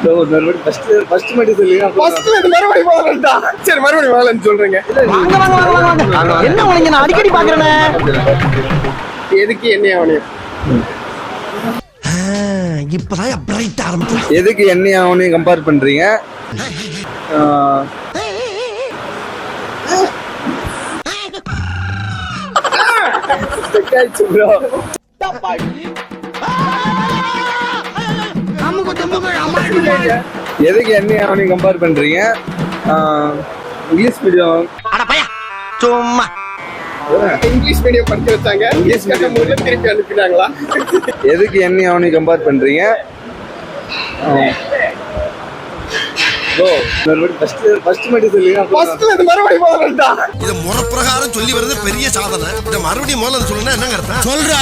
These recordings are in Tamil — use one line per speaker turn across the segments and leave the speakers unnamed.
ஃபர்ஸ்ட் மட்டும் சொல்லுங்க.
ஃபர்ஸ்ட் வந்து மறுபடியும் போறேன்டா. சரி மறுபடியும் வாங்கலன்னு சொல்றீங்க.
வாங்க வாங்க வாங்க வாங்க. என்ன உனக்கு நான் அடிக்கடி பாக்குறேனே.
எதுக்கு எண்ணெய் அவனையும்?
இப்பதான் பிரைட் ஆரம்பிச்சு.
எதுக்கு எண்ணெய் அவனையும் கம்பேர் பண்றீங்க? ப்ரோ எதுக்கு எண்ணெய் அவனையும் கம்பேர் பண்றீங்க? English medium.
அட பையா சும்மா
இங்கிலீஷ் மீடியம் படிக்க வச்சாங்க. இங்கிலீஷ் கட்ட முடியல திருப்பி அனுப்பினாங்களா?
எதுக்கு எண்ணெய் அவனையும் கம்பேர் பண்றீங்க? ப்ரோ ஃபர்ஸ்ட் மட்டும் சொல்லுங்க.
ஃபர்ஸ்ட் வந்து மறுபடியும் போறேன்டா.
இது முறப்பிரகாரம் சொல்லி வருது பெரிய சாதனை. இத மறுபடியும் முதல்ல சொல்லுனா என்னங்க அர்த்தம்? சொல்றா.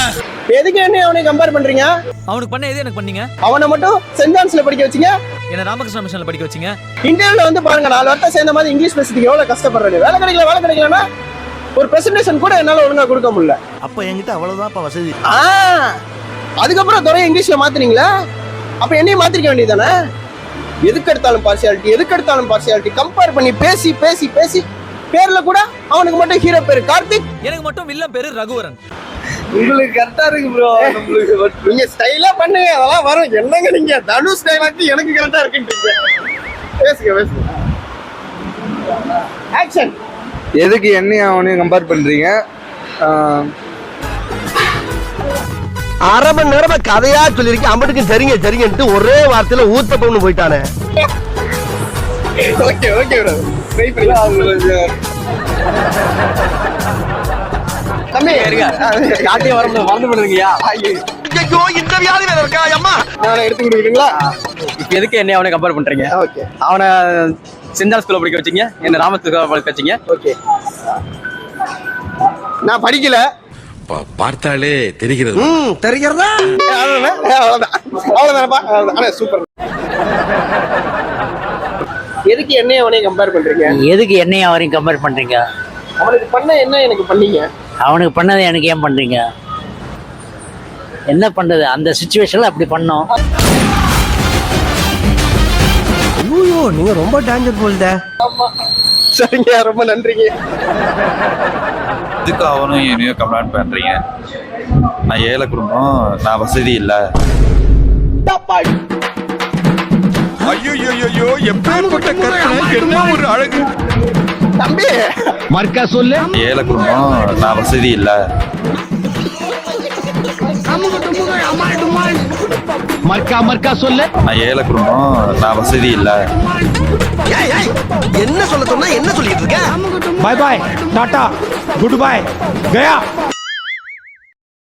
எதுக்கு எண்ணெய் அவனையும் கம்பேர் பண்றீங்க?
அவனுக்கு பண்ண எது எனக்கு பண்ணீங்க?
அவனை மட்டும் சென்ட் ஜான்ஸ்ல படிக்க வச்சீங்க.
என்ன ராமகிருஷ்ண மிஷன்ல படிக்க வச்சீங்க.
இந்தியாவில் வந்து பாருங்க 4 வருஷம் சேர்ந்த மாதிரி இங்கிலீஷ் பேசுறதுக்கு எவ்வளவு கஷ்டப்படுறாரு. வேலை கிடைக்கலன்னா ஒரு பிரசன்டேஷன் கூட என்னால ஒழுங்கா கொடுக்க முடியல.
அப்ப என்கிட்ட அவ்வளவுதான் வசதி.
அதுக்கப்புறம் துறை இங்கிலீஷ்ல மாத்துறீங்களா? அப்ப என்னையும் மாத்திருக்க வேண்டியதானே? எதுக்கு எடுத்தாலும் பார்சியாலிட்டி கம்பேர் பண்ணி பேசி பேசி பேசி பேர்ல கூட அவனுக்கு மட்டும் ஹீரோ பேரு கார்த்திக்,
எனக்கு மட்டும் வில்லன் பேரு ரகுவரன்.
உங்களுக்கு கரெக்டா இருக்கு ப்ரோ.
நீங்க ஸ்டைலா பண்ணுங்க, அதெல்லாம் வரும். என்னங்க நீங்க தனுஷ் ஸ்டைலாக்கு எனக்கு கரெக்டா இருக்குன்றீங்க. பேசுங்க. ஆக்ஷன்.
எதுக்கு எண்ணெய் அவனையும் கம்பேர் பண்றீங்க?
அரை மணி நேரமா கதையா சொல்லிருக்கேன். அம்பட்டுக்கு சரிங்கன்ட்டு ஒரே வார்த்தையில ஊத்தப்பம்னு போயிட்டானே.
Okay bro. ட்ரை பண்ணி தம்பி
காட்டியே மறந்து பண்ணுறீங்கயா.
ஐயோ இந்த வியாதி வேற இருக்கா அம்மா.
நான் எடுத்து கொடுக்குறீங்களா?
இப்போ எதுக்கு என்ன அவனை கம்பேர் பண்றீங்க?
ஓகே.
அவனை சென்ட் ஸ்கூல்ல படிக்க வச்சீங்க, என்ன ராமகிருஷ்ண படிக்க வச்சீங்க.
ஓகே. நான் படிக்கல.
பார்த்தாலே தெரிகிறது.
தெரிகிறதா?
அவ்வளவுதானப்பா. ஆனா சூப்பர். எதுக்கு என்னைய அவனையும் கம்பேர் பண்றீங்க?
எதுக்கு என்னையும் அவரையும் கம்பேர் பண்றீங்க?
அவனுக்கு பண்ண என்ன எனக்கு பண்ணீங்க?
அவனுக்கு பண்ணதை எனக்கு ஏன் பண்றீங்க? என்ன பண்றது, அந்த சிச்சுவேஷன்ல அப்படி பண்ணோம்.
ஐயோ நீங்க ரொம்ப டேஞ்சர் போல்த.
ஆமா சரிங்க, ரொம்ப நன்றிங்க.
இதுக்கு அவனும் என்னையும் கம்ப்ளைண்ட் பண்றீங்க. நான் ஏழை குடும்பம், நான் வசதி இல்ல.
ஐயோ எப்பேற்பட்ட கற்பனை, என்ன ஒரு அழகு.
தம்பி
மர்க்கா சொல்லு.
ஏழை குடும்பம், நான் வசதி இல்ல.
மர்க்கா சொல்லு.
நான் ஏழை குடும்பம், நான் வசதி இல்ல.
என்ன சொல்ல சொன்னா என்ன சொல்லிட்டு இருக்க?
Bye bye tata goodbye गया।